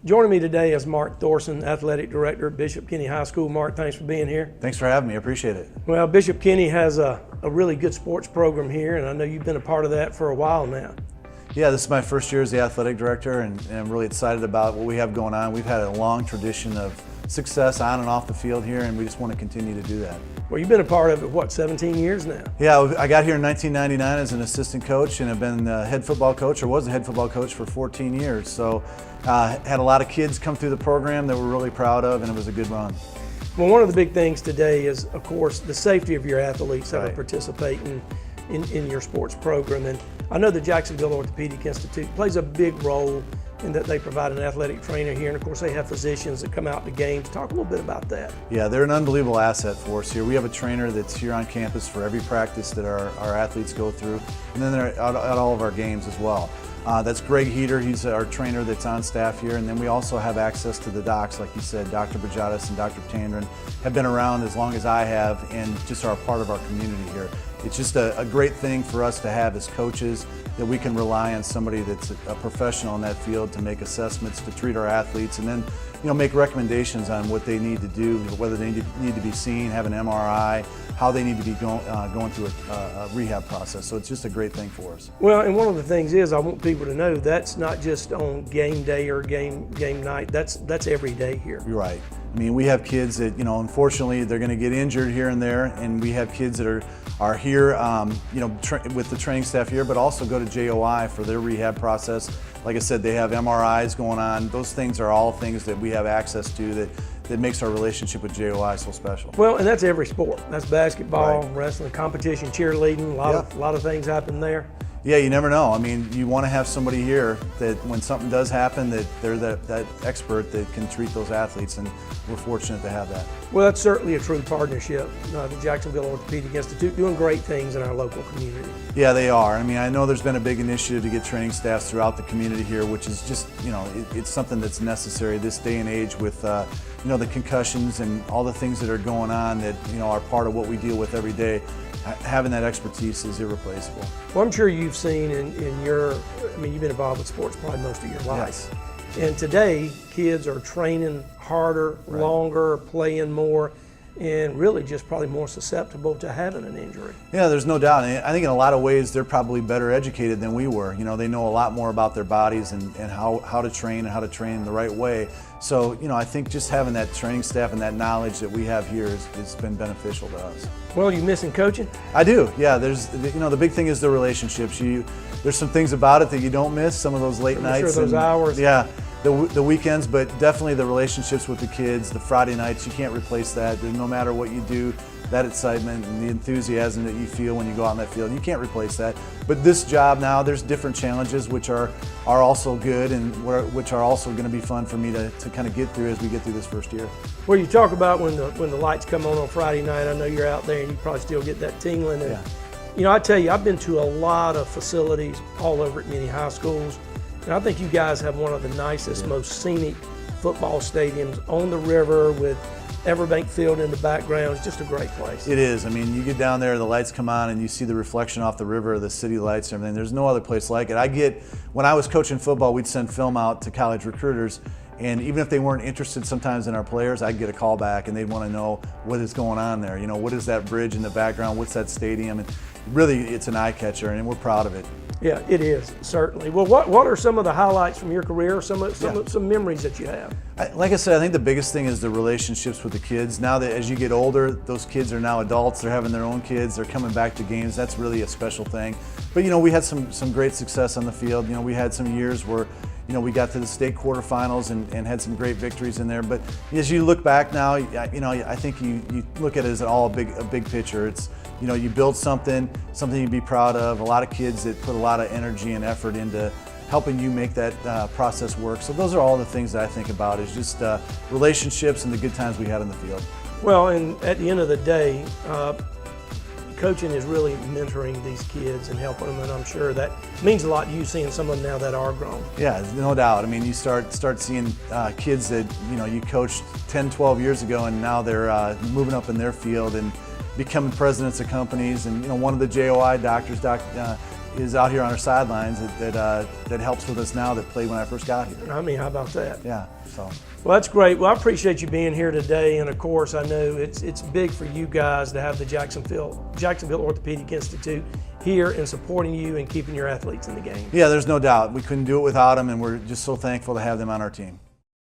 Joining me today is Mark Thorson, Athletic Director at Bishop Kenny High School. Mark, thanks for being here. Thanks for having me. I appreciate it. Well, Bishop Kenny has a really good sports program here, and I know you've been a part of that for a while now. Yeah, this is my first year as the athletic director, and I'm really excited about what we have going on. We've had a long tradition of success on and off the field here, and we just want to continue to do that. Well, you've been a part of it, what, 17 years now? Yeah, I got here in 1999 as an assistant coach, and have been the head football coach, or was the head football coach for 14 years. So had a lot of kids come through the program that we're really proud of, and it was a good run. Well, one of the big things today is, of course, the safety of your athletes that Right. are participating in your sports program. And I know the Jacksonville Orthopedic Institute plays a big role in that they provide an athletic trainer here. And of course, they have physicians that come out to games. Talk a little bit about that. Yeah, they're an unbelievable asset for us here. We have a trainer that's here on campus for every practice that our athletes go through, and then they're at all of our games as well. That's Greg Heater. He's our trainer that's on staff here, and then we also have access to the docs, like you said. Dr. Bajatis and Dr. Tandrin have been around as long as I have and just are a part of our community here. It's just a great thing for us to have as coaches, that we can rely on somebody that's a professional in that field to make assessments, to treat our athletes, and then make recommendations on what they need to do, whether they need to be seen, have an MRI, how they need to be going through a rehab process. So it's just a great thing for us. Well, and one of the things is, I want people to know that's not just on game day or game night. That's every day here. You're right. I mean, we have kids that, unfortunately, they're going to get injured here and there, and we have kids that are here, with the training staff here, but also go to JOI for their rehab process. Like I said, they have MRIs going on. Those things are all things that we have access to that makes our relationship with JOI so special. Well, and that's every sport. That's basketball, Right. Wrestling, competition, cheerleading. A lot of things happen there. Yeah, you never know. I mean, you want to have somebody here that when something does happen, that they're that expert that can treat those athletes, and we're fortunate to have that. Well, that's certainly a true partnership. The Jacksonville Orthopedic Institute doing great things in our local community. Yeah, they are. I mean, I know there's been a big initiative to get training staffs throughout the community here, which is just, it's something that's necessary this day and age with, the concussions and all the things that are going on that, are part of what we deal with every day. Having that expertise is irreplaceable. Well, I'm sure you've seen you've been involved with sports probably most of your life. Yes. And today, kids are training harder, Right. longer, playing more, and really just probably more susceptible to having an injury. Yeah, there's no doubt. And I think in a lot of ways they're probably better educated than we were. They know a lot more about their bodies and how to train and how to train the right way. So, I think just having that training staff and that knowledge that we have here has been beneficial to us. Well, you missing coaching? I do, yeah. There's, the big thing is the relationships. There's some things about it that you don't miss, some of those late nights. Sure, those hours. Yeah, the weekends, but definitely the relationships with the kids, the Friday nights, you can't replace that. No matter what you do, that excitement and the enthusiasm that you feel when you go out in that field, you can't replace that. But this job now, there's different challenges which are also good and which are also going to be fun for me to kind of get through as we get through this first year. Well, you talk about when the lights come on Friday night. I know you're out there and you probably still get that tingling. And, Yeah. I tell you, I've been to a lot of facilities all over at many high schools, and I think you guys have one of the nicest, most scenic football stadiums on the river with Everbank Field in the background. It's just a great place. It is. I mean, you get down there, the lights come on, and you see the reflection off the river, the city lights and everything. There's no other place like it. When I was coaching football, we'd send film out to college recruiters, and even if they weren't interested sometimes in our players, I'd get a call back, and they'd want to know what is going on there. What is that bridge in the background? What's that stadium? And really, it's an eye catcher, and we're proud of it. Yeah, it is, certainly. Well, what are some of the highlights from your career, some memories that you have? Like I said, I think the biggest thing is the relationships with the kids. Now that as you get older, those kids are now adults, they're having their own kids, they're coming back to games. That's really a special thing. But we had some great success on the field. We had some years where we got to the state quarterfinals and had some great victories in there. But as you look back now, I think you look at it as a big picture. It's you build something you'd be proud of. A lot of kids that put a lot of energy and effort into helping you make that process work. So those are all the things that I think about, is just relationships and the good times we had in the field. Well, and at the end of the day, coaching is really mentoring these kids and helping them, and I'm sure that means a lot to you, seeing some of them now that are grown. Yeah, no doubt. I mean, you start seeing kids that you coached 10, 12 years ago, and now they're moving up in their field and becoming presidents of companies. And one of the JOI doctors, is out here on our sidelines that helps with us now that played when I first got here. I mean, how about that? Yeah, so. Well, that's great. Well, I appreciate you being here today, and of course, I know it's big for you guys to have the Jacksonville Orthopedic Institute here and supporting you and keeping your athletes in the game. Yeah, there's no doubt. We couldn't do it without them, and we're just so thankful to have them on our team.